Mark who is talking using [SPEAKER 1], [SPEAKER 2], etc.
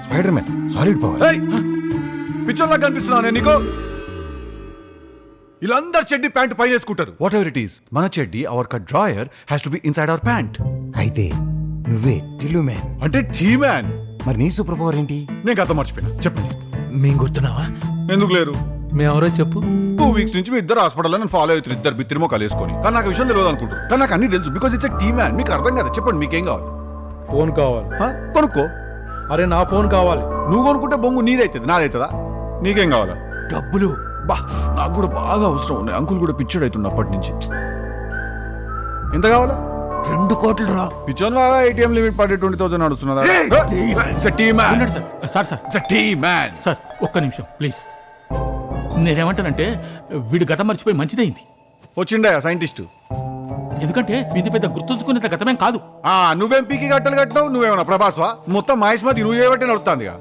[SPEAKER 1] Spider Man solid power.
[SPEAKER 2] పిచ్చోన్లా కనిపిస్తున్నానే నీకు? ఇలా అందరు చెడ్డి ప్యాంట్ పైన వేసుకుంటారు. వాట్ ఎవర్ ఇట్ ఈస్, మన చెడ్డి our cut drawer has to be inside our pant.
[SPEAKER 1] అయితే నువ్వే టిల్లు మ్యాన్.
[SPEAKER 2] అంటే టీ మ్యాన్.
[SPEAKER 1] మరి నీ సూపర్ పవర్ ఏంటి?
[SPEAKER 2] నేను గత మర్చిపోయినా, చెప్పండి.
[SPEAKER 3] మేము గుర్తున్నావా?
[SPEAKER 2] ఎందుకు లేరు?
[SPEAKER 3] మేమెవరో చెప్పు.
[SPEAKER 2] 2 వీక్స్ నుంచి మీ ఇద్దరు హాస్పిటల్లో నేను ఫాలో అవుతారు, ఇద్దరు బిత్తిరిమో కలిసుకొని. కానీ నాకు విషయం తెలియదు అనుకుంటారు, కానీ నాకు అన్ని తెలుసు. Because it's tea man. మీకు అర్థం కదా, చెప్పండి మీకేం కావాలి?
[SPEAKER 3] ఫోన్ కావాలి.
[SPEAKER 2] కొనుక్కో.
[SPEAKER 3] అరే నా ఫోన్ కావాలి.
[SPEAKER 2] నువ్వు కొనుక్కుంటే బొంగు నీదైతుంది, నాదైతుందా? నీకేం కావాలా?
[SPEAKER 3] డబ్బులు.
[SPEAKER 2] బా, నాకు కూడా బాగా అవసరం ఉన్నాయి. అంకుల్ కూడా పిచ్చోడు అవుతుంది అప్పటి నుంచి. ఎంత కావాలా?
[SPEAKER 3] 2 కోట్లు రా.
[SPEAKER 2] పిచ్చోన్ లాగా ATM లిమిట్ పడి 20,000 నడుస్తున్నదా?
[SPEAKER 4] సార్ సార్ ఒక్క నిమిషం ప్లీజ్. నేనేమంటానంటే వీడు గతం మర్చిపోయి మంచిదైంది.
[SPEAKER 2] వచ్చిండా సైంటిస్ట్?
[SPEAKER 4] ఎందుకంటే ఇది పెద్ద గుర్తుంచుకునేంత గతమేం కాదు.
[SPEAKER 2] నువ్వేం పీకి గట్టలు కట్టినావు? నువ్వేమన్నా ప్రభాస్వా? మొత్తం మహేష్ మతి నువ్వు చేయబట్టి నడుస్తుంది.